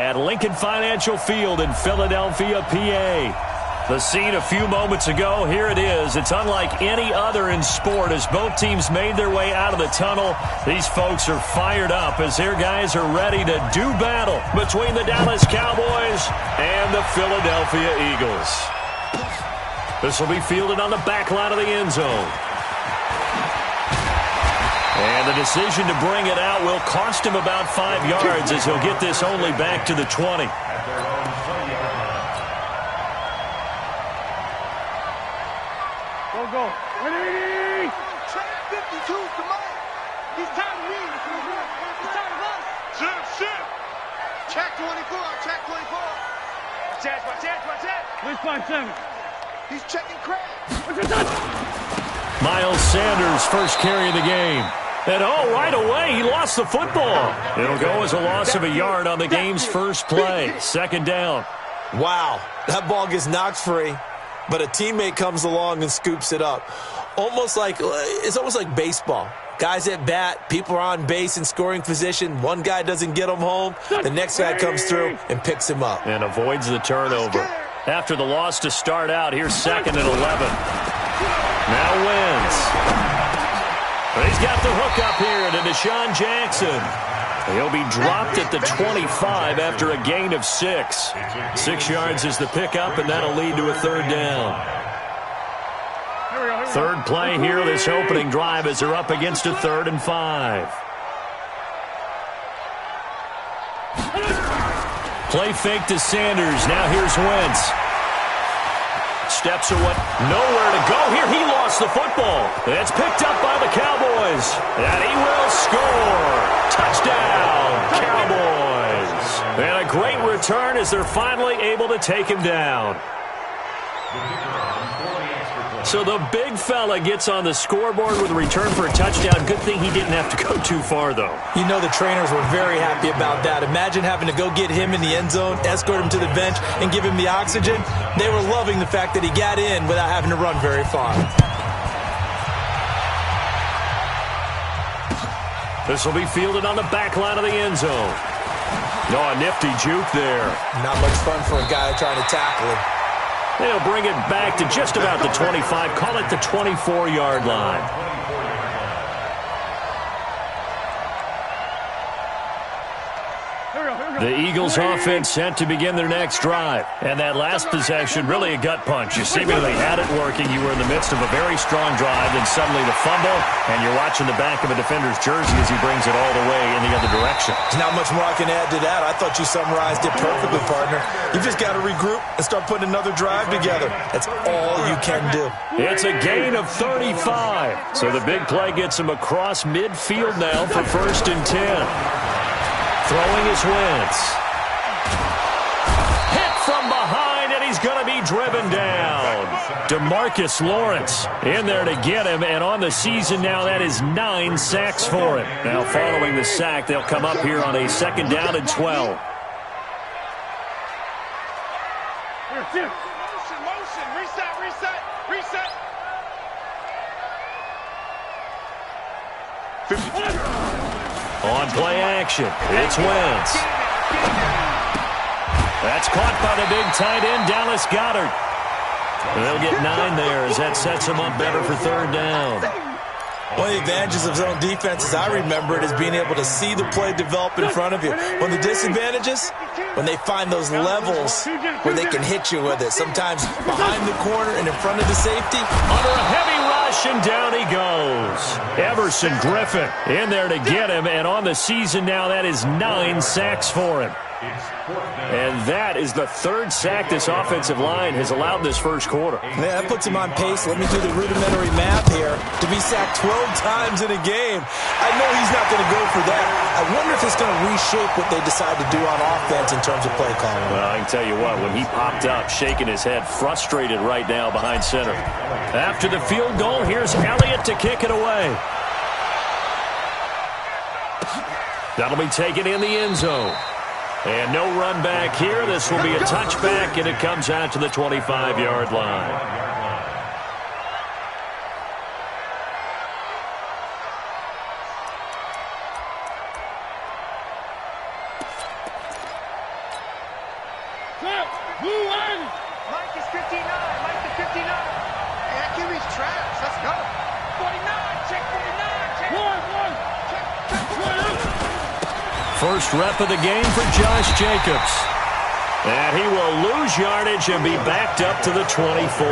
At Lincoln Financial Field in Philadelphia, PA. The scene a few moments ago, here it is. It's unlike any other in sport as both teams made their way out of the tunnel. These folks are fired up as their guys are ready to do battle between the Dallas Cowboys and the Philadelphia Eagles. This will be fielded on the back line of the end zone. And the decision to bring it out will cost him about 5 yards as he'll get this only back to the 20. Go. Ready? Track 52, come on. He's time to win. It's time to run. Shit. Track 24, track 24. Watch that. Where's 5-7? He's checking Craig. What's your touch? Miles Sanders first carry of the game. And right away, he lost the football. It'll go as a loss of a yard on the game's first play. Second down. Wow, that ball gets knocked free, but a teammate comes along and scoops it up. It's almost like baseball. Guys at bat, people are on base in scoring position. One guy doesn't get him home. The next guy comes through and picks him up. And avoids the turnover. After the loss to start out, here's 2nd and 11. Now wins. He's got the hook up here to Deshaun Jackson. He'll be dropped at the 25 after a gain of 6. 6 yards is the pickup, and that'll lead to a third down. Third play here, this opening drive, as they're up against a 3rd and 5. Play fake to Sanders. Now here's Wentz. Steps away. Nowhere to go here. He lost the football. It's picked up by the Cowboys. And he will score. Touchdown, Cowboys. And a great return as they're finally able to take him down. So the big fella gets on the scoreboard with a return for a touchdown. Good thing he didn't have to go too far, though. You know the trainers were very happy about that. Imagine having to go get him in the end zone, escort him to the bench, and give him the oxygen. They were loving the fact that he got in without having to run very far. This will be fielded on the back line of the end zone. A nifty juke there. Not much fun for a guy trying to tackle him. They'll bring it back to just about the 25. Call it the 24-yard line. The Eagles offense set to begin their next drive. And that last possession, really a gut punch. You seemingly had it working. You were in the midst of a very strong drive, then suddenly the fumble, and you're watching the back of a defender's jersey as he brings it all the way in the other direction. There's not much more I can add to that. I thought you summarized it perfectly, partner. You just got to regroup and start putting another drive together. That's all you can do. It's a gain of 35. So the big play gets him across midfield now for 1st and 10. Throwing his Wentz. Hit from behind, and he's going to be driven down. DeMarcus Lawrence in there to get him, and on the season now, that is 9 sacks for him. Now, following the sack, they'll come up here on a 2nd down and 12. Motion. Reset. 50. On play action, it's Wentz. That's caught by the big tight end, Dallas Goedert. They'll get 9 there as that sets him up better for 3rd down. One of the advantages of zone defense, as I remember it, is being able to see the play develop in front of you. One of the disadvantages, when they find those levels where they can hit you with it. Sometimes behind the corner and in front of the safety. Under a heavy rush, and down he goes. Everson Griffin in there to get him, and on the season now, that is 9 sacks for him. And that is the 3rd sack this offensive line has allowed this first quarter. Yeah, that puts him on pace. Let me do the rudimentary math here. To be sacked 12 times in a game, I know he's not going to go for that. I wonder if it's going to reshape what they decide to do on offense in terms of play calling. Well, I can tell you what, when he popped up, shaking his head, frustrated right now behind center. After the field goal, here's Elliott to kick it away. That'll be taken in the end zone. And no run back here. This will be a touchback, and it comes out to the 25-yard line. Mike is 59. Mike is 59. Hey, that QB's trash. Let's go. 49. Check 49. Check 1. First rep of the game for Josh Jacobs. And he will lose yardage and be backed up to the 24.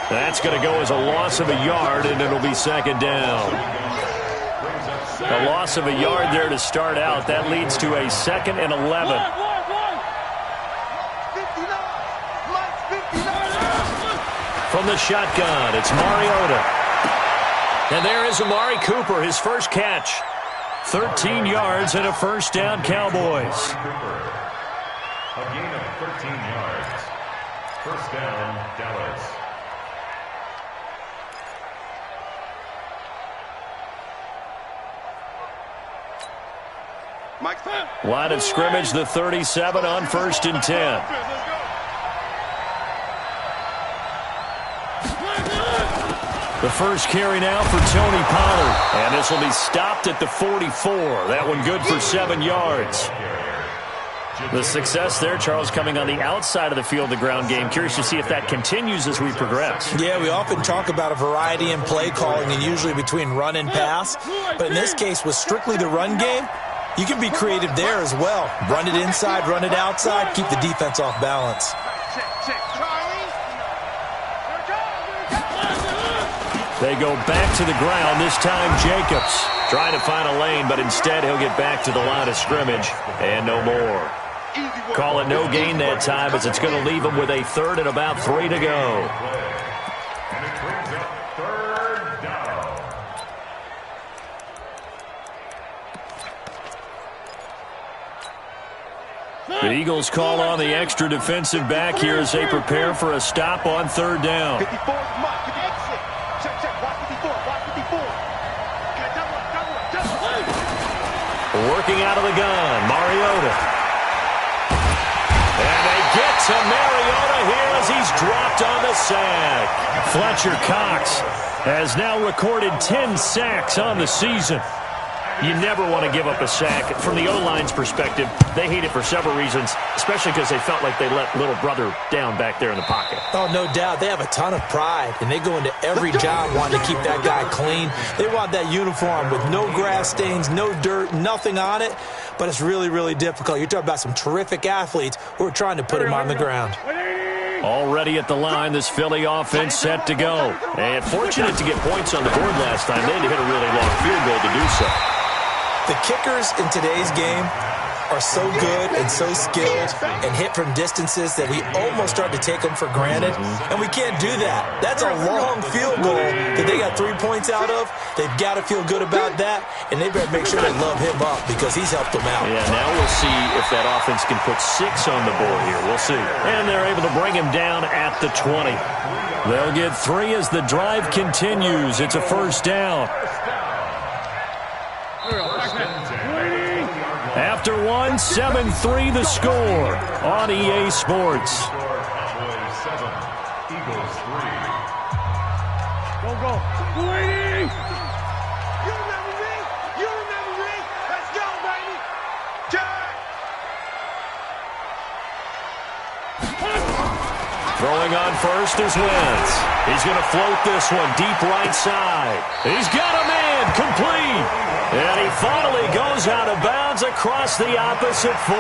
That's going to go as a loss of a yard, and it'll be second down. A loss of a yard there to start out. That leads to a 2nd and 11. From the shotgun, it's Mariota. And there is Amari Cooper, his first catch. 13 yards and a first down, Cowboys. A gain of 13 yards. First down, Dallas. Line of scrimmage, the 37 on 1st and 10. The first carry now for Tony Pollard. And this will be stopped at the 44. That one good for 7 yards. The success there, Charles, coming on the outside of the field, the ground game. Curious to see if that continues as we progress. Yeah, we often talk about a variety in play calling and usually between run and pass. But in this case, with strictly the run game, you can be creative there as well. Run it inside, run it outside, keep the defense off balance. They go back to the ground, this time Jacobs. Trying to find a lane, but instead he'll get back to the line of scrimmage and no more. Call it no gain that time as it's going to leave him with a 3rd and about 3 to go. And it brings up 3rd down. The Eagles call on the extra defensive back here as they prepare for a stop on 3rd down. 54, Mike, exit. Check, watch 54, watch 54. Okay, double. Working out of the gun, Mariota. And they get to Mariota here as he's dropped on the sack. Fletcher Cox has now recorded 10 sacks on the season. You never want to give up a sack. From the O-line's perspective, they hate it for several reasons, especially because they felt like they let little brother down back there in the pocket. Oh, no doubt. They have a ton of pride, and they go into every job wanting to keep that guy clean. They want that uniform with no grass stains, no dirt, nothing on it, but it's really, really difficult. You're talking about some terrific athletes who are trying to put him on the ground. Already at the line, this Philly offense set to go. And fortunate to get points on the board last time. They had to hit a really long field goal to do so. The kickers in today's game are so good and so skilled and hit from distances that we almost start to take them for granted, and we can't do that. That's a long field goal that they got 3 points out of. They've got to feel good about that, and they better make sure they love him up because he's helped them out. Yeah, now we'll see if that offense can put 6 on the board here. We'll see. And they're able to bring him down at the 20. They'll get 3 as the drive continues. It's a first down. After 1, 7-3 the score on EA Sports. Cowboys 7, Eagles 3. Go. Waiting. You remember me? Let's go, baby. Throwing on first is Wentz. He's going to float this one deep right side. He's got a man complete. And he finally goes out of bounds across the opposite 40.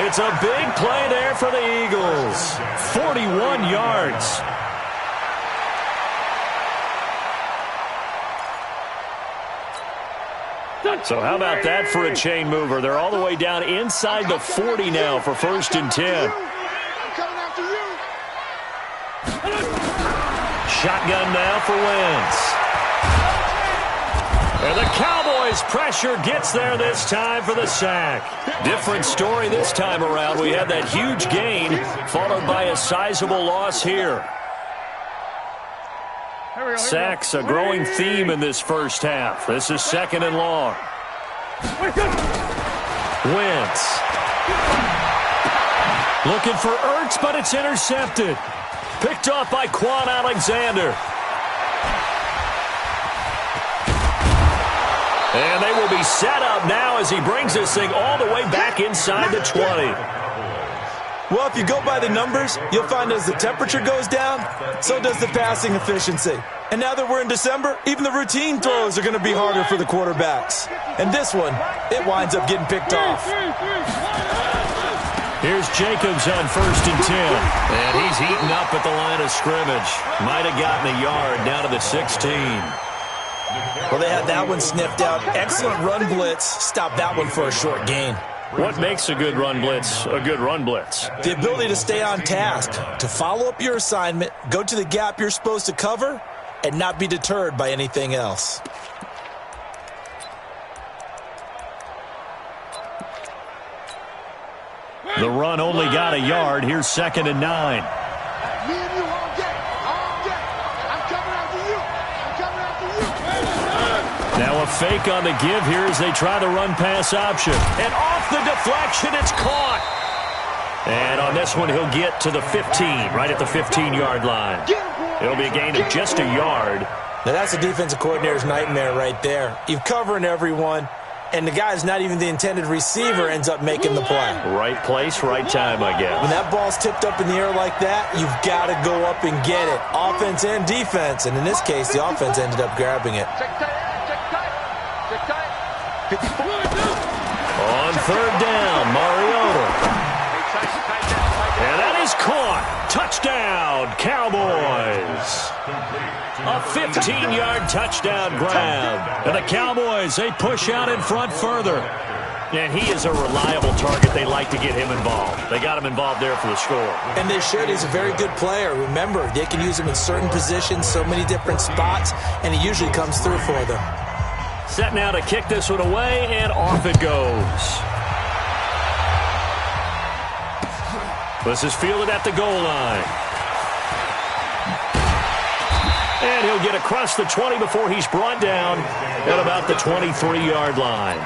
It's a big play there for the Eagles. 41 yards. So how about that for a chain mover? They're all the way down inside the 40 now for 1st and 10. Shotgun now for Wentz. And the Cowboys' pressure gets there this time for the sack. Different story this time around. We had that huge gain followed by a sizable loss here. Sacks, a growing theme in this first half. This is 2nd and long. Wentz. Looking for Ertz, but it's intercepted. Picked off by Quan Alexander. And they will be set up now as he brings this thing all the way back inside the 20. Well, if you go by the numbers, you'll find as the temperature goes down, so does the passing efficiency. And now that we're in December, even the routine throws are going to be harder for the quarterbacks. And this one, it winds up getting picked off. Here's Jacobs on 1st and 10. And he's eaten up at the line of scrimmage. Might have gotten a yard down to the 16. Well, they had that one sniffed out. Excellent run blitz. Stop that one for a short gain. What makes a good run blitz a good run blitz? The ability to stay on task, to follow up your assignment, go to the gap you're supposed to cover, and not be deterred by anything else. The run only got a yard. Here's 2nd and 9. Me and you all day. All day. I'm coming after you. I'm coming after you. Now a fake on the give here as they try the run-pass option. And off the deflection, it's caught. And on this one, he'll get to the 15, right at the 15-yard line. It'll be a gain of just a yard. Now that's a defensive coordinator's nightmare right there. You're covering everyone, and the guy's not even the intended receiver ends up making the play. Right place, right time, I guess. When that ball's tipped up in the air like that, you've got to go up and get it. Offense and defense. And in this case, the offense ended up grabbing it. On 3rd down, Mariota. And that is caught. Touchdown, Cowboys. A 15-yard touchdown grab. And the Cowboys, they push out in front further. And he is a reliable target. They like to get him involved. They got him involved there for the score. And they should. He's a very good player. Remember, they can use him in certain positions, so many different spots, and he usually comes through for them. Set now to kick this one away, and off it goes. This is fielded at the goal line. And he'll get across the 20 before he's brought down at about the 23-yard line.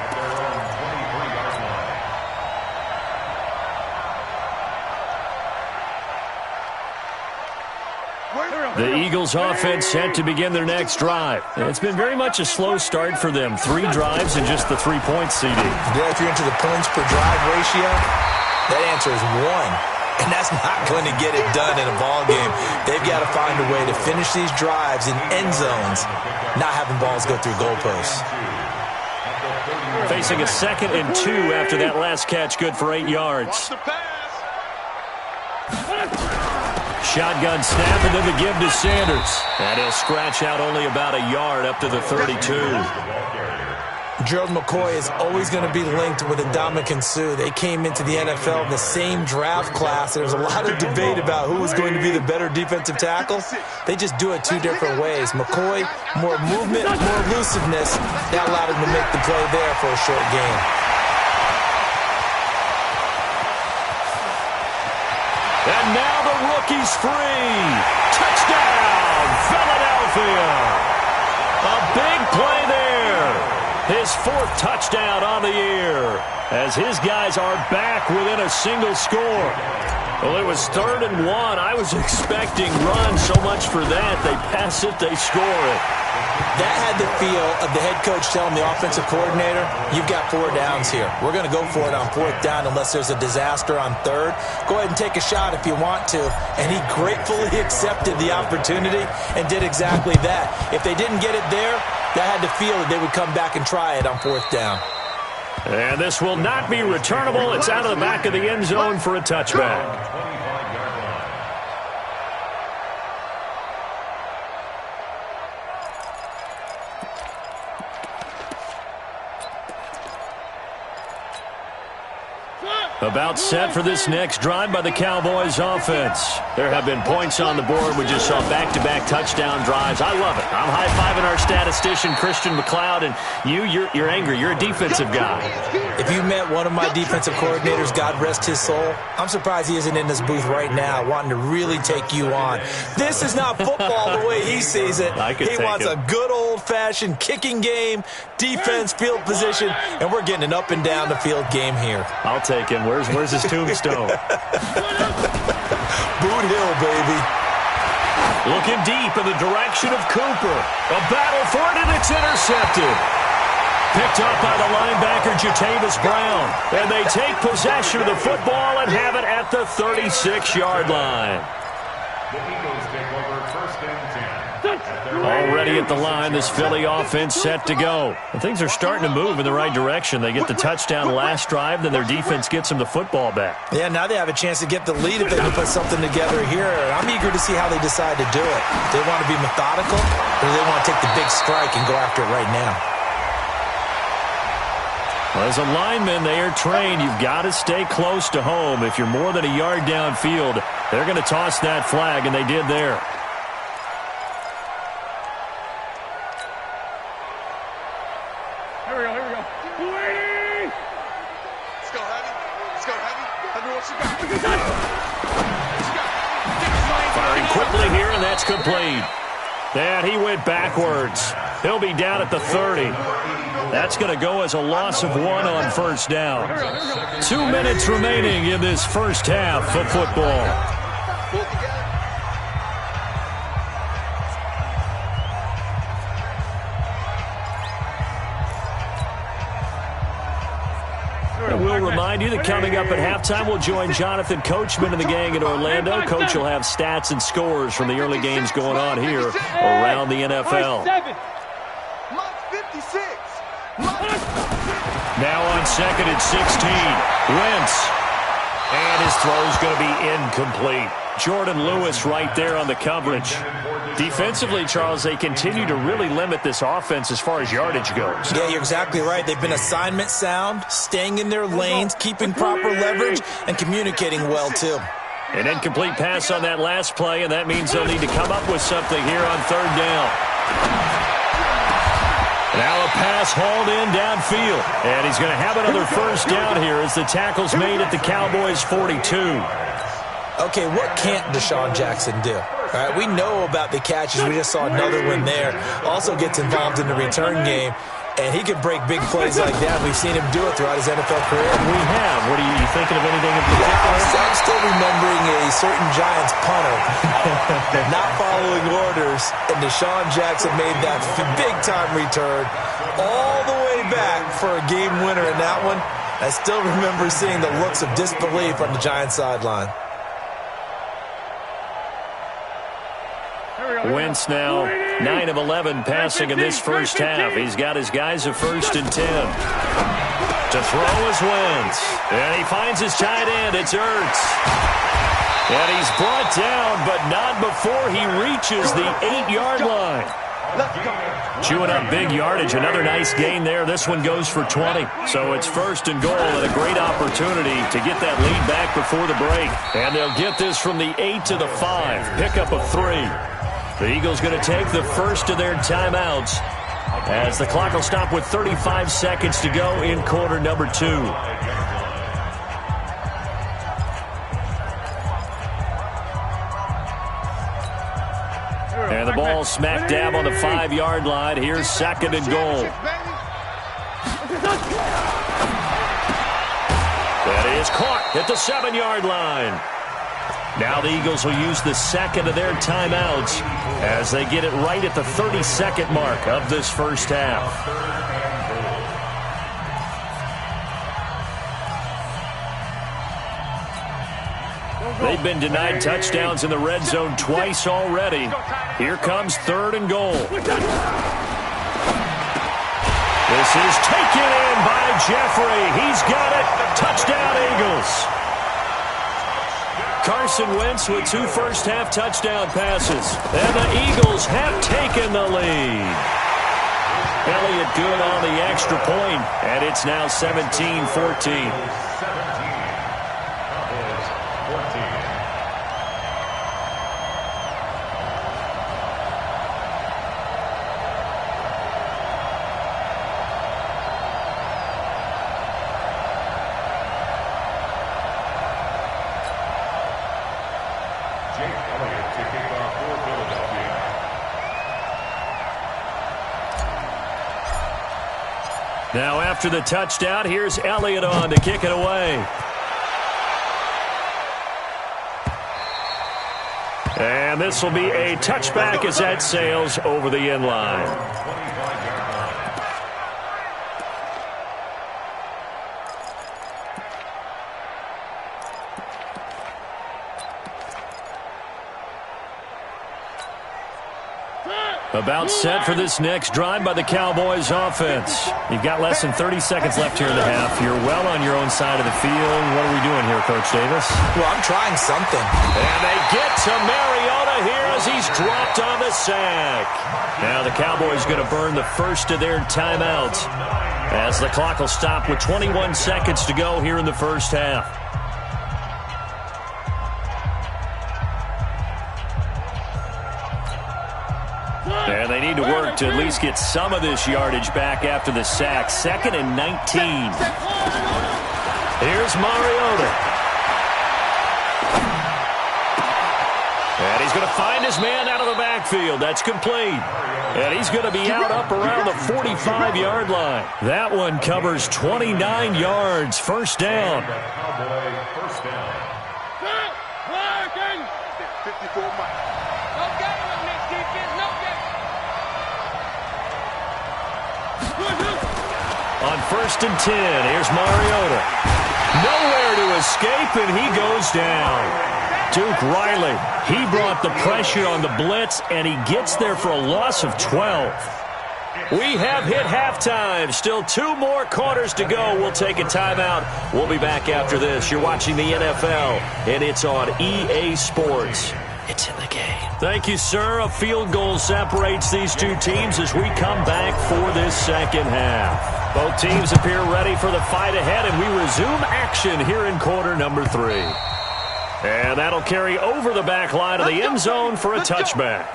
The Eagles offense set to begin their next drive. It's been very much a slow start for them. 3 drives and just the 3-point CD. Yeah, if you're into the points per drive ratio, that answer is 1. And that's not going to get it done in a ball game. They've got to find a way to finish these drives in end zones, not having balls go through goalposts. Facing a 2nd and 2 after that last catch, good for 8 yards. Shotgun snap and then the give to Sanders. And he'll scratch out only about a yard up to the 32. Gerald McCoy is always going to be linked with Ndamukong Suh. They came into the NFL in the same draft class. There was a lot of debate about who was going to be the better defensive tackle. They just do it 2 different ways. McCoy, more movement, more elusiveness. That allowed him to make the play there for a short gain. And now the rookie's free. Touchdown, Philadelphia. A big play there. His 4th touchdown on the year as his guys are back within a single score. Well, it was 3rd and 1. I was expecting run, so much for that. They pass it, they score it. That had the feel of the head coach telling the offensive coordinator, you've got 4 downs here. We're going to go for it on 4th down unless there's a disaster on 3rd. Go ahead and take a shot if you want to. And he gratefully accepted the opportunity and did exactly that. If they didn't get it there, that had the feel that they would come back and try it on 4th down. And this will not be returnable. It's out of the back of the end zone for a touchback. About set for this next drive by the Cowboys offense. There have been points on the board. We just saw back-to-back touchdown drives. I love it. I'm high-fiving our statistician, Christian McLeod, and you're angry. You're a defensive guy. If you met one of my defensive coordinators, God rest his soul, I'm surprised he isn't in this booth right now wanting to really take you on. This is not football the way he sees it. He wants a good old-fashioned kicking game, defense, field position, and we're getting an up-and-down-the-field game here. I'll take him. Where's his tombstone? Boot Hill, baby. Looking deep in the direction of Cooper. A battle for it, and it's intercepted. Picked up by the linebacker, Jatavis Brown. And they take possession of the football and have it good at the 36-yard line. The Eagles take over first and 10. Already at the line, this Philly offense set to go. And things are starting to move in the right direction. They get the touchdown last drive, then their defense gets them the football back. Yeah, now they have a chance to get the lead if they can put something together here. I'm eager to see how they decide to do it. Do they want to be methodical, or do they want to take the big strike and go after it right now? Well, as a lineman, they are trained. You've got to stay close to home. If you're more than a yard downfield, they're going to toss that flag, and they did there. Here we go. Let's go, Heavy. Heavy, what you got? Firing quickly here, and that's complete. And he went backwards. He'll be down at the 30. That's going to go as a loss of 1 on first down. 2 minutes remaining in this first half of football. We'll remind you that coming up at halftime, we'll join Jonathan Coachman and the gang in Orlando. Coach will have stats and scores from the early games going on here around the NFL. Now on second and 16, Wentz. And his throw's going to be incomplete. Jordan Lewis right there on the coverage. Defensively, Charles, they continue to really limit this offense as far as yardage goes. Yeah, you're exactly right. They've been assignment sound, staying in their lanes, keeping proper leverage, and communicating well, too. An incomplete pass on that last play, and that means they'll need to come up with something here on third down. Now a pass hauled in downfield, and he's going to have another first down here as the tackle's made at the Cowboys' 42. Okay, what can't Deshaun Jackson do? All right, we know about the catches. We just saw another one there. Also gets involved in the return game, and he can break big plays like that. We've seen him do it throughout his NFL career. We have. What are you thinking of anything in particular? I'm still remembering a certain Giants punter not following orders, and Deshaun Jackson made that big-time return all the way back for a game winner in that one. I still remember seeing the looks of disbelief on the Giants sideline. Wentz now 9 of 11 passing in this first half. He's got his guys a first and 10. To throw is Wentz. And he finds his tight end. It's Ertz. And he's brought down, but not before he reaches the 8-yard line. Chewing up big yardage. Another nice gain there. This one goes for 20. So it's first and goal and a great opportunity to get that lead back before the break. And they'll get this from the 8 to the 5. Pickup of 3. The Eagles going to take the first of their timeouts as the clock will stop with 35 seconds to go in quarter number 2. And the ball smack dab on the 5-yard line. Here's second and goal. That is caught at the 7-yard line. Now the Eagles will use the second of their timeouts as they get it right at the 32nd mark of this first half. They've been denied touchdowns in the red zone twice already. Here comes third and goal. This is taken in by Jeffrey. He's got it. Touchdown, Eagles. Carson Wentz with 2 first-half touchdown passes. And the Eagles have taken the lead. Elliott good on the extra point, and it's now 17-14. Now after the touchdown, here's Elliott on to kick it away. And this will be a touchback as that sails over the end line. About set for this next drive by the Cowboys offense. You've got less than 30 seconds left here in the half. You're well on your own side of the field. What are we doing here, Coach Davis? Well, I'm trying something. And they get to Mariota here as he's dropped on the sack. Now the Cowboys going to burn the first of their timeouts as the clock will stop with 21 seconds to go here in the first half. And they need to work to at least get some of this yardage back after the sack. 2nd and 19. Here's Mariota. And he's going to find his man out of the backfield. That's complete. And he's going to be out up around the 45-yard line. That one covers 29 yards. First down. First down. 54 miles. On 1st and 10, here's Mariota. Nowhere to escape, and he goes down. Duke Riley, he brought the pressure on the blitz, and he gets there for a loss of 12. We have hit halftime. Still 2 more quarters to go. We'll take a timeout. We'll be back after this. You're watching the NFL, and it's on EA Sports. It's in the game. Thank you, sir. A field goal separates these two teams as we come back for this second half. Both teams appear ready for the fight ahead, and we resume action here in quarter number 3. And that'll carry over the back line of the end zone for a touchback.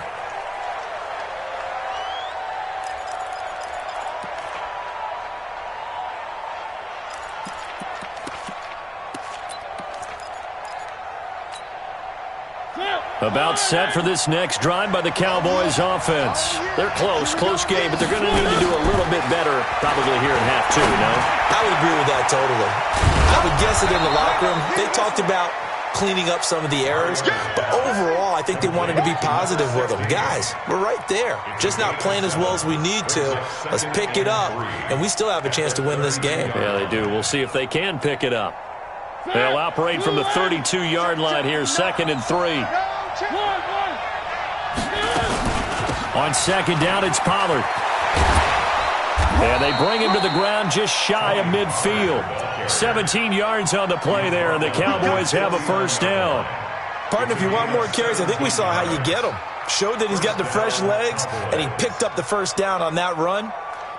About set for this next drive by the Cowboys offense. They're close game, but they're going to need to do a little bit better probably here in half 2, no? I would agree with that totally. I would guess it in the locker room. They talked about cleaning up some of the errors, but overall, I think they wanted to be positive with them. Guys, we're right there. Just not playing as well as we need to. Let's pick it up, and we still have a chance to win this game. Yeah, they do. We'll see if they can pick it up. They'll operate from the 32-yard line here, 2nd and 3. On 2nd down, it's Pollard. And they bring him to the ground just shy of midfield. 17 yards on the play there, and the Cowboys have a first down. Partner, if you want more carries, I think we saw how you get them. Showed that he's got the fresh legs, and he picked up the first down on that run.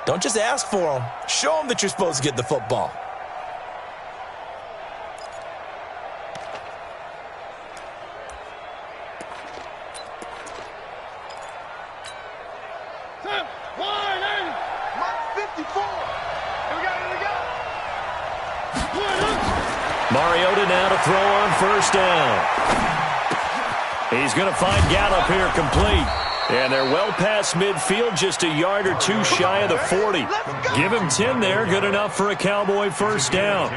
Don't just ask for him. Show him that you're supposed to get the football. Mariota now to throw on first down. He's going to find Gallup here complete. And they're well past midfield, just a yard or 2 shy of the 40. Give him 10 there, good enough for a Cowboy first down.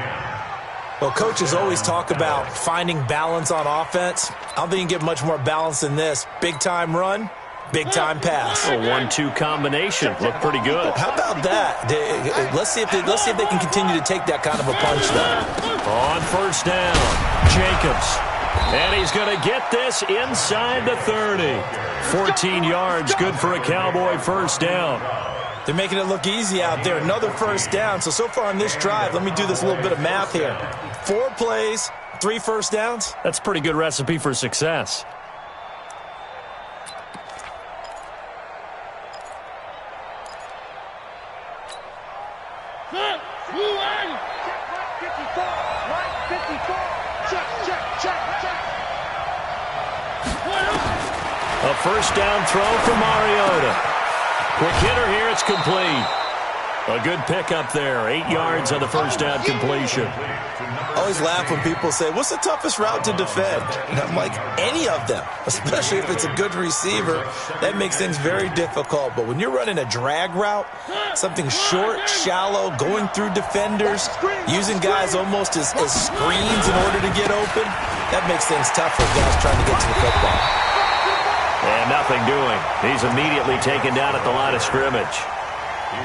Well, coaches always talk about finding balance on offense. I don't think you can get much more balance than this. Big-time run, big-time pass. A 1-2 combination. Looked pretty good. How about that? Let's see if they can continue to take that kind of a punch, though. On first down, Jacobs. And he's going to get this inside the 30. 14 yards, good for a Cowboy first down. They're making it look easy out there. Another first down. So far on this drive, let me do this little bit of math here. 4 plays, 3 first downs. That's a pretty good recipe for success. A first down throw for Mariota. Quick hitter here, it's complete. A good pickup there. 8 yards on the first down completion. I always laugh when people say, what's the toughest route to defend? And I'm like, any of them, especially if it's a good receiver. That makes things very difficult. But when you're running a drag route, something short, shallow, going through defenders, using guys almost as screens in order to get open, that makes things tough for guys trying to get to the football. And nothing doing. He's immediately taken down at the line of scrimmage.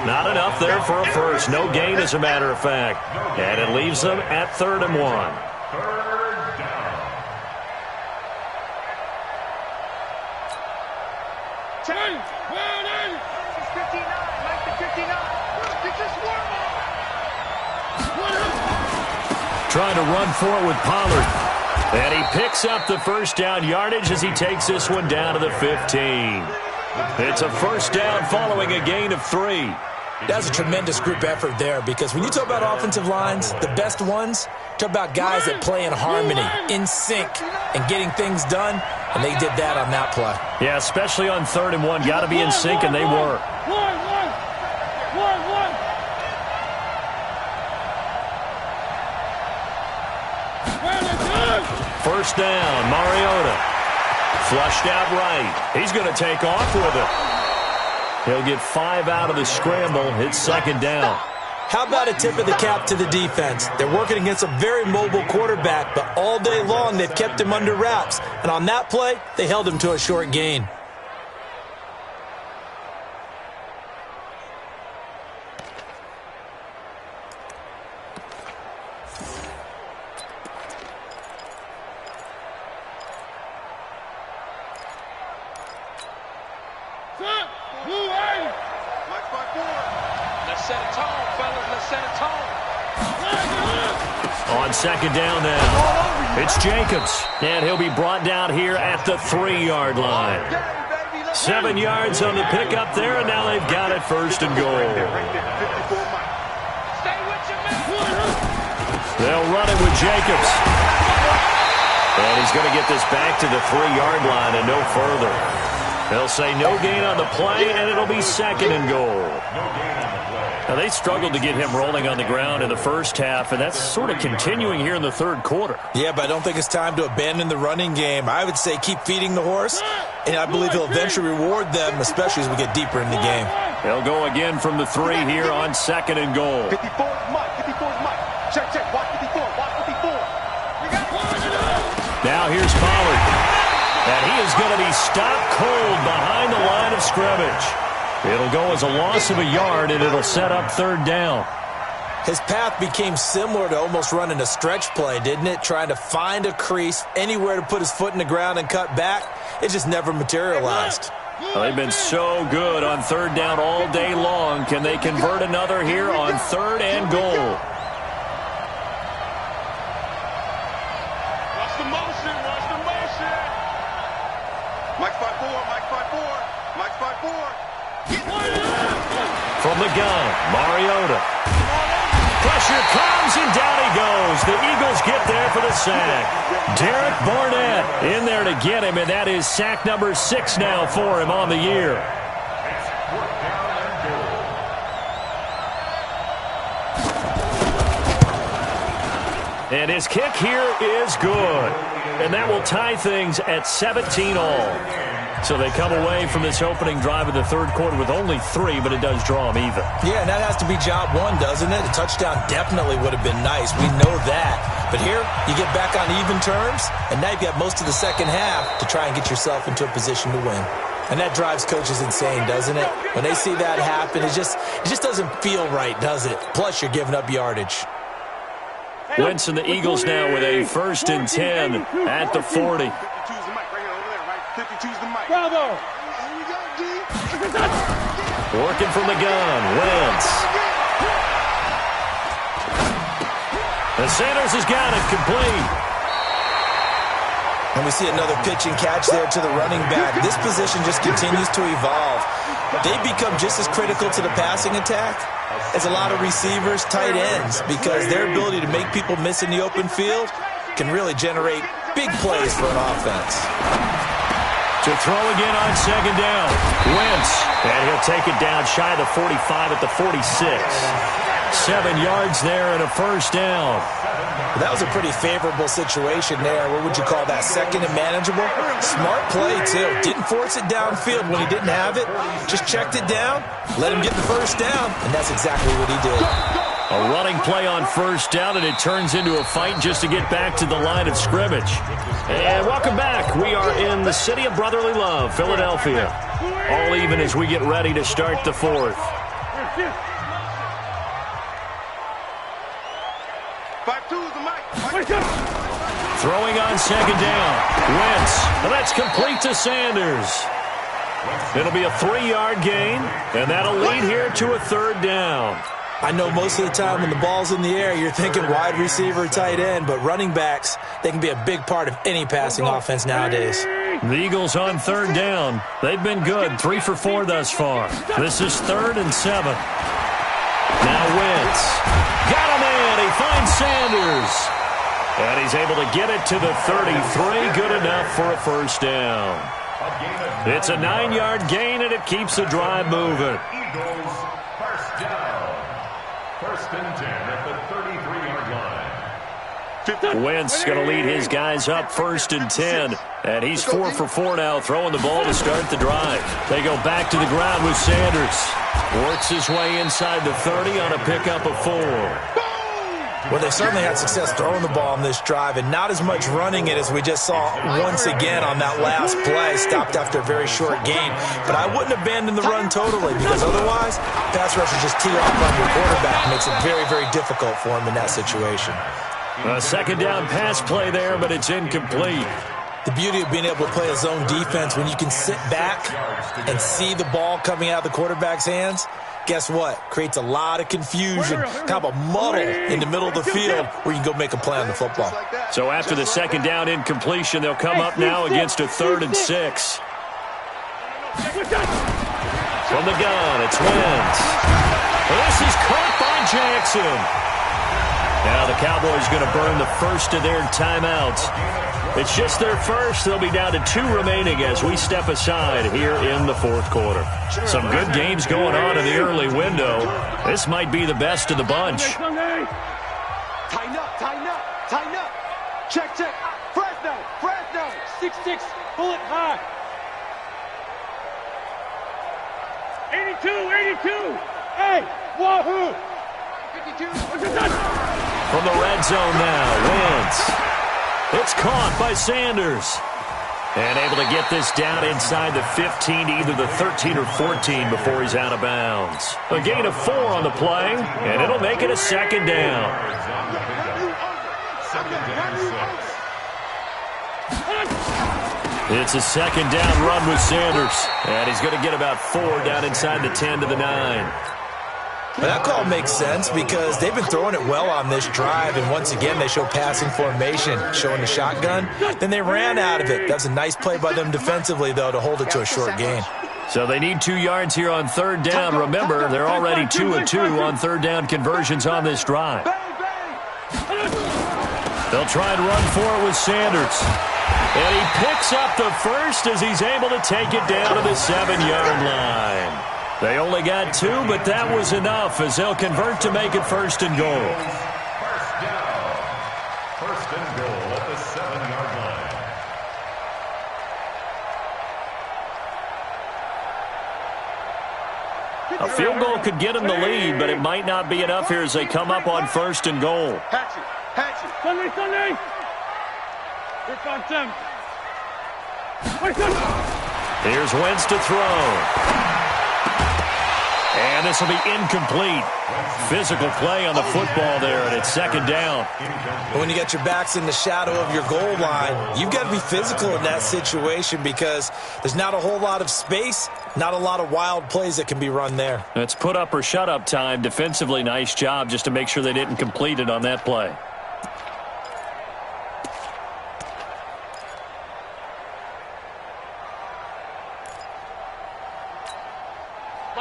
Not enough there for a first. No gain, as a matter of fact. And it leaves them at 3rd and 1. Check. It's 59, Mike the 59. It's just one more. Trying to run for it with Pollard. And he picks up the first down yardage as he takes this one down to the 15. It's a first down following a gain of 3. That's a tremendous group effort there, because when you talk about offensive lines, the best ones, talk about guys that play in harmony, in sync, and getting things done, and they did that on that play. Yeah, especially on 3rd and 1. Got to be in sync, and they were. First down, Mariota. Flushed out right. He's going to take off with it. He'll get 5 out of the scramble. It's 2nd down. How about a tip of the cap to the defense? They're working against a very mobile quarterback, but all day long they've kept him under wraps. And on that play, they held him to a short gain. On 2nd down now, it's Jacobs, and he'll be brought down here at the 3-yard line. 7 yards on the pickup there, and now they've got it 1st and goal. They'll run it with Jacobs. And he's going to get this back to the 3-yard line and no further. They'll say no gain on the play, and it'll be 2nd and goal. Now, they struggled to get him rolling on the ground in the first half, and that's sort of continuing here in the 3rd quarter. Yeah, but I don't think it's time to abandon the running game. I would say keep feeding the horse, and I believe he'll eventually reward them, especially as we get deeper in the game. They'll go again from the 3 here on 2nd and goal. 54 is Mike. 54 is Mike. Check, check. Watch 54. Watch 54. Now here's Pollard. And he is going to be stopped cold behind the line of scrimmage. It'll go as a loss of a yard, and it'll set up 3rd down. His path became similar to almost running a stretch play, didn't it? Trying to find a crease, anywhere to put his foot in the ground and cut back. It just never materialized. Well, they've been so good on 3rd down all day long. Can they convert another here on 3rd and goal? Watch the motion. Watch the motion. Mike 5-4. Mike 5-4. Mike 5-4. From the gun, Mariota. Pressure comes, and down he goes. The Eagles get there for the sack. Derek Barnett in there to get him, and that is sack number 6 now for him on the year. And his kick here is good. And that will tie things at 17 all. So they come away from this opening drive of the 3rd quarter with only 3, but it does draw them even. Yeah, and that has to be job 1, doesn't it? A touchdown definitely would have been nice. We know that. But here, you get back on even terms, and now you've got most of the second half to try and get yourself into a position to win. And that drives coaches insane, doesn't it? When they see that happen, it just doesn't feel right, does it? Plus, you're giving up yardage. Wentz and the Eagles now with a 1st and 10 at the 40. 52's the mic right here over there, right? 52's the mic. Bravo! Working from the gun, Wentz. The Sanders has got it complete. And we see another pitch and catch there to the running back. This position just continues to evolve. They become just as critical to the passing attack as a lot of receivers, tight ends, because their ability to make people miss in the open field can really generate big plays for an offense. To throw again on 2nd down. Wentz. And he'll take it down shy of the 45 at the 46. 7 yards there and a 1st down. That was a pretty favorable situation there. What would you call that? 2nd and manageable? Smart play, too. Didn't force it downfield when he didn't have it. Just checked it down, let him get the 1st down, and that's exactly what he did. A running play on 1st down, and it turns into a fight just to get back to the line of scrimmage. And welcome back. We are in the city of brotherly love, Philadelphia. All even as we get ready to start the 4th. 5-2's the mic. Throwing on 2nd down. Wentz. And that's complete to Sanders. It'll be a 3-yard gain, and that'll lead here to a 3rd down. I know most of the time when the ball's in the air, you're thinking wide receiver, tight end, but running backs, they can be a big part of any passing offense nowadays. The Eagles on 3rd down. They've been good, 3 for 4 thus far. This is 3rd and 7. Now Wentz. Got him in. He finds Sanders. And he's able to get it to the 33. Good enough for a 1st down. It's a 9-yard gain, and it keeps the drive moving. Eagles, 1st down. 1st and 10 at the 33-yard line. Wentz going to lead his guys up 1st and 10. And he's 4 for 4 now, throwing the ball to start the drive. They go back to the ground with Sanders. Works his way inside the 30 on a pickup of 4. Well, they certainly had success throwing the ball on this drive, and not as much running it as we just saw once again on that last play. Stopped after a very short gain. But I wouldn't abandon the run totally, because otherwise, pass rushers just tee off on your quarterback. Makes it very, very difficult for him in that situation. A 2nd down pass play there, but it's incomplete. The beauty of being able to play a zone defense, when you can sit back and see the ball coming out of the quarterback's hands, guess what? Creates a lot of confusion, kind of a muddle in the middle of the field where you can go make a play on the football. So after the 2nd down incompletion, they'll come up now against a 3rd and 6. From the gun, it's Wentz. This is caught by Jackson. Now the Cowboys going to burn the first of their timeouts. It's just their first. They'll be down to 2 remaining as we step aside here in the 4th quarter. Some good games going on in the early window. This might be the best of the bunch. Tighten up, tighten up, tighten up. Check, check. Fresno, Fresno. 6-6, bullet high. 82. Hey, wahoo. 52. From the red zone now, Wentz. It's caught by Sanders. And able to get this down inside the 15 to either the 13 or 14 before he's out of bounds. A gain of 4 on the play, and it'll make it a 2nd down. 2nd and 6. It's a 2nd down run with Sanders. And he's going to get about 4 down inside the 10 to the 9. But that call makes sense because they've been throwing it well on this drive, and once again they show passing formation, showing the shotgun. Then they ran out of it. That's a nice play by them defensively, though, to hold it to a short gain. So they need 2 yards here on 3rd down. Remember, they're already 2 of 2 on 3rd down conversions on this drive. They'll try and run for it with Sanders. And he picks up the first as he's able to take it down to the 7-yard line. They only got 2, but that was enough as they'll convert to make it 1st and goal. 1st down. 1st and goal at the 7-yard line. A field goal could get them the lead, but it might not be enough here as they come up on 1st and goal. Hatchet, hatchet. Sunday. Here comes Tim. Here's Wentz to throw. And this will be incomplete. Physical play on the football there, and it's 2nd down. When you got your backs in the shadow of your goal line, you've got to be physical in that situation because there's not a whole lot of space, not a lot of wild plays that can be run there. It's put up or shut up time. Defensively, nice job just to make sure they didn't complete it on that play.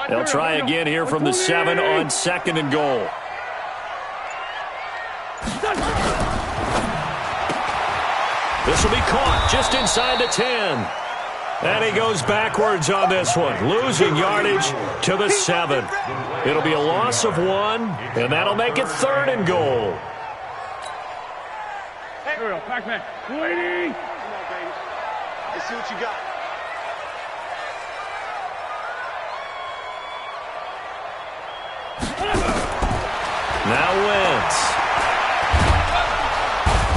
They'll try again here from the 7 on 2nd and goal. This will be caught just inside the 10. And he goes backwards on this one, losing yardage to the 7. It'll be a loss of 1, and that'll make it 3rd and goal. Here we go, Pac-Man. Waiting. Come on, baby. Let's see what you got. Now Wentz.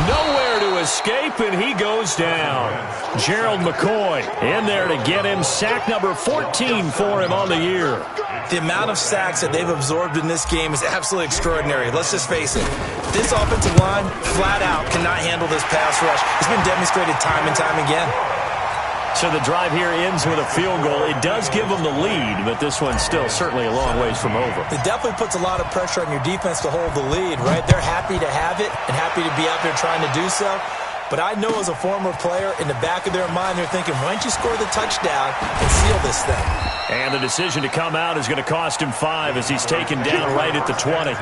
Nowhere to escape, and he goes down. Gerald McCoy in there to get him. Sack number 14 for him on the year. The amount of sacks that they've absorbed in this game is absolutely extraordinary. Let's just face it. This offensive line, flat out, cannot handle this pass rush. It's been demonstrated time and time again. So the drive here ends with a field goal. It does give them the lead, but this one's still certainly a long ways from over. It definitely puts a lot of pressure on your defense to hold the lead, right? They're happy to have it and happy to be out there trying to do so. But I know as a former player, in the back of their mind, they're thinking, why don't you score the touchdown and seal this thing? And the decision to come out is going to cost him 5 as he's taken down right at the 20.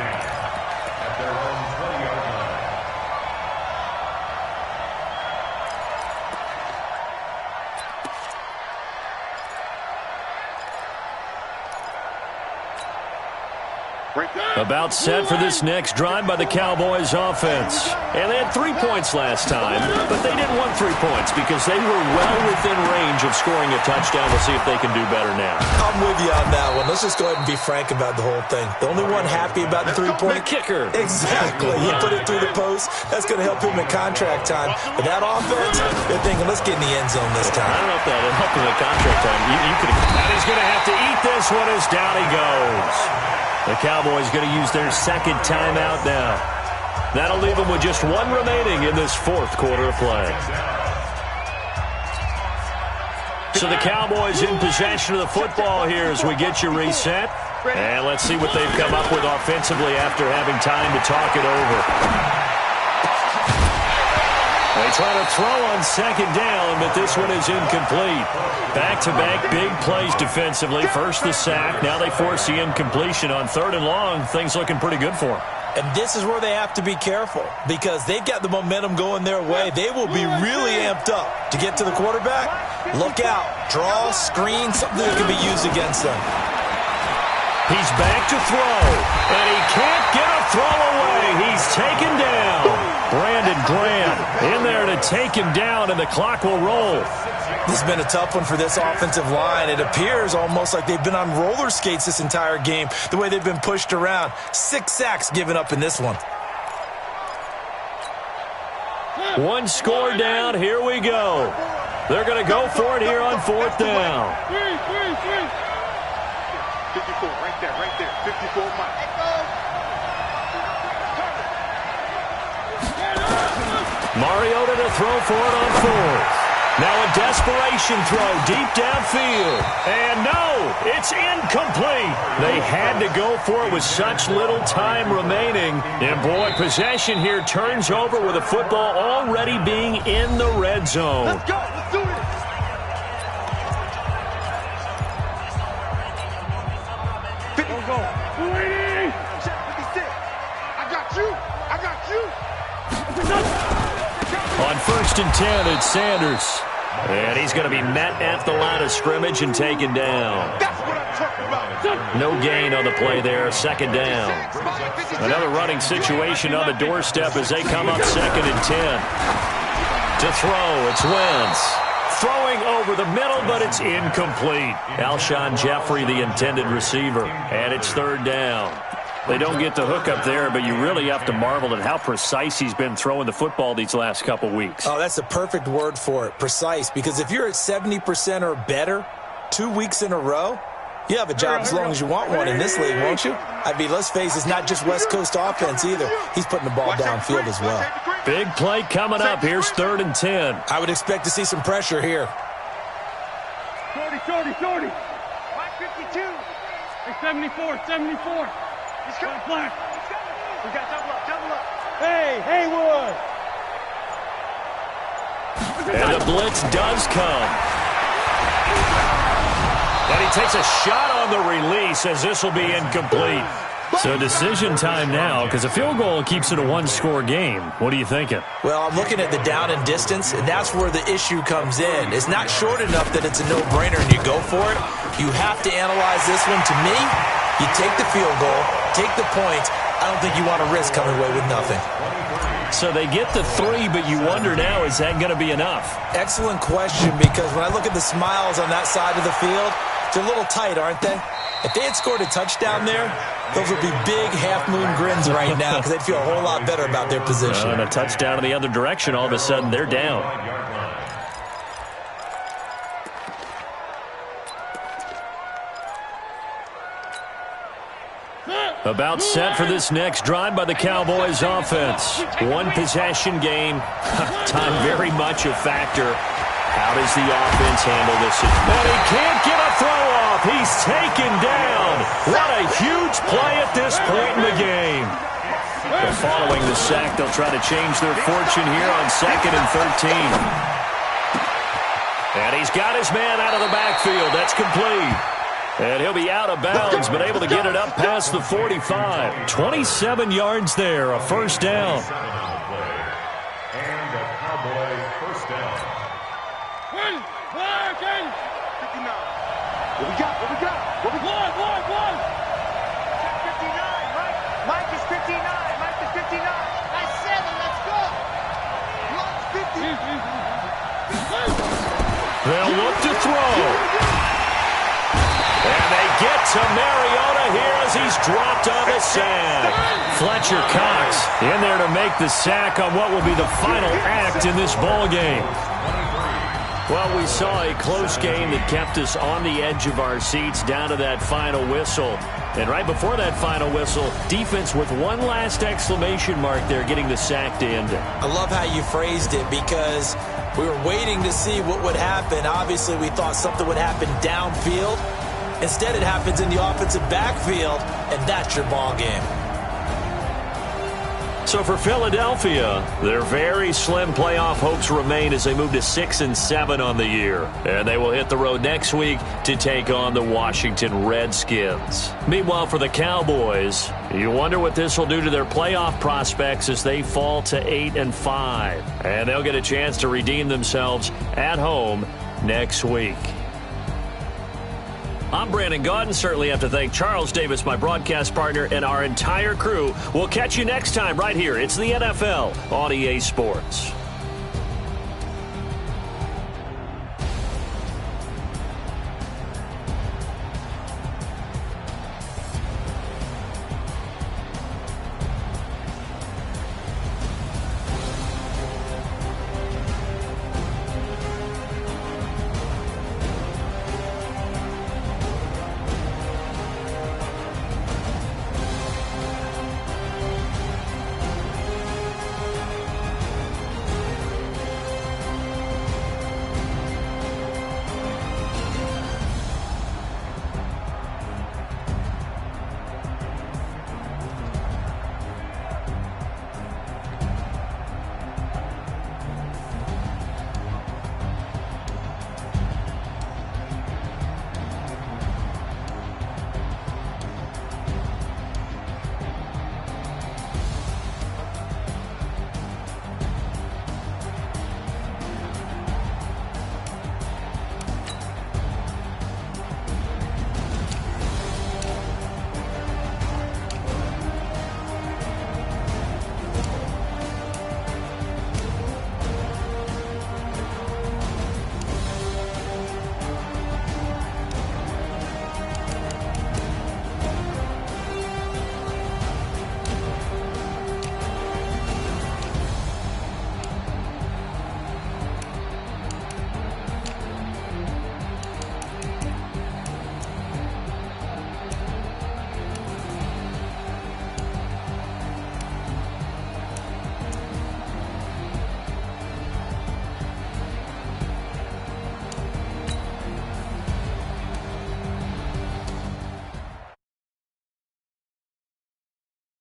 About set for this next drive by the Cowboys offense. And they had 3 points last time, but they didn't want 3 points because they were well within range of scoring a touchdown. We'll see if they can do better now. I'm with you on that one. Let's just go ahead and be frank about the whole thing. The only one happy about the 3-point kicker. Exactly. He put it through the post. That's going to help him in contract time. But that offense, they're thinking, let's get in the end zone this time. I don't know if that will help him in contract time. And he's going to have to eat this one as down he goes. The Cowboys going to use their second timeout now. That'll leave them with just 1 remaining in this 4th quarter of play. So the Cowboys in possession of the football here as we get you reset. And let's see what they've come up with offensively after having time to talk it over. They try to throw on second down, but this one is incomplete. Back-to-back big plays defensively. First the sack. Now they force the incompletion on 3rd and long. Things looking pretty good for them. And this is where they have to be careful because they've got the momentum going their way. They will be really amped up to get to the quarterback. Look out. Draw, screen, something that can be used against them. He's back to throw, and he can't get a throw away. He's taken down. Brandon Graham in there to take him down, and the clock will roll. This has been a tough one for this offensive line. It appears almost like they've been on roller skates this entire game, the way they've been pushed around. 6 sacks given up in this one. 1 score down. Here we go. They're going to go for it here on 4th down. 54, right there. 54 miles. Mariota to throw for it on 4th. Now a desperation throw deep downfield. And no, it's incomplete. They had to go for it with such little time remaining. And boy, possession here turns over with the football already being in the red zone. Let's go. Let's do this. Go. 56. I got you. On 1st and 10, it's Sanders. And he's going to be met at the line of scrimmage and taken down. That's what I'm talking about. No gain on the play there, 2nd down. Another running situation on the doorstep as they come up 2nd and 10. To throw, it's Wentz. Throwing over the middle, but it's incomplete. Alshon Jeffrey, the intended receiver. And it's 3rd down. They don't get the hook up there, but you really have to marvel at how precise he's been throwing the football these last couple weeks. Oh, that's the perfect word for it, precise. Because if you're at 70% or better 2 weeks in a row, you have a job as long as you want one in this league, won't you? I mean, let's face it, it's not just West Coast offense either. He's putting the ball downfield as well. Big play coming up. Here's 3rd and 10. I would expect to see some pressure here. 40. 52. 74. He's coming. Black. We got double up. Hey, Haywood. And the blitz does come. And he takes a shot on the release as this will be incomplete. So decision time now because a field goal keeps it a 1-score game. What are you thinking? Well, I'm looking at the down and distance, and that's where the issue comes in. It's not short enough that it's a no-brainer and you go for it. You have to analyze this one. To me, you take the field goal, take the points. I don't think you want to risk coming away with nothing. So they get the 3, but you wonder now, is that going to be enough? Excellent question, because when I look at the smiles on that side of the field, they're a little tight, aren't they? If they had scored a touchdown there, those would be big half-moon grins right now because they'd feel a whole lot better about their position. And a touchdown in the other direction, all of a sudden they're down. About set for this next drive by the Cowboys offense. 1 possession game. Time very much a factor. How does the offense handle this situation? And he can't get a throw off. He's taken down. What a huge play at this point in the game. But following the sack, they'll try to change their fortune here on 2nd and 13. And he's got his man out of the backfield. That's complete. And he'll be out of bounds, but able to get it up past the 45. 27 yards there, a first down. And a Cowboy first down. 59. What we got? What we got? What we got? One. Check 59, Mike. Mike is 59. Mike is 59. That's 7. Let's go. Mike's 50. They'll look to throw. And they get to Mariota here as he's dropped on the sack. Fletcher Cox in there to make the sack on what will be the final act in this ball game. Well, we saw a close game that kept us on the edge of our seats down to that final whistle. And right before that final whistle, defense with one last exclamation mark there getting the sack to end it. I love how you phrased it because we were waiting to see what would happen. Obviously, we thought something would happen downfield. Instead, it happens in the offensive backfield, and that's your ball game. So for Philadelphia, their very slim playoff hopes remain as they move to 6-7 on the year. And they will hit the road next week to take on the Washington Redskins. Meanwhile, for the Cowboys, you wonder what this will do to their playoff prospects as they fall to 8-5. And they'll get a chance to redeem themselves at home next week. I'm Brandon Gaudin. Certainly have to thank Charles Davis, my broadcast partner, and our entire crew. We'll catch you next time right here. It's the NFL on EA Sports.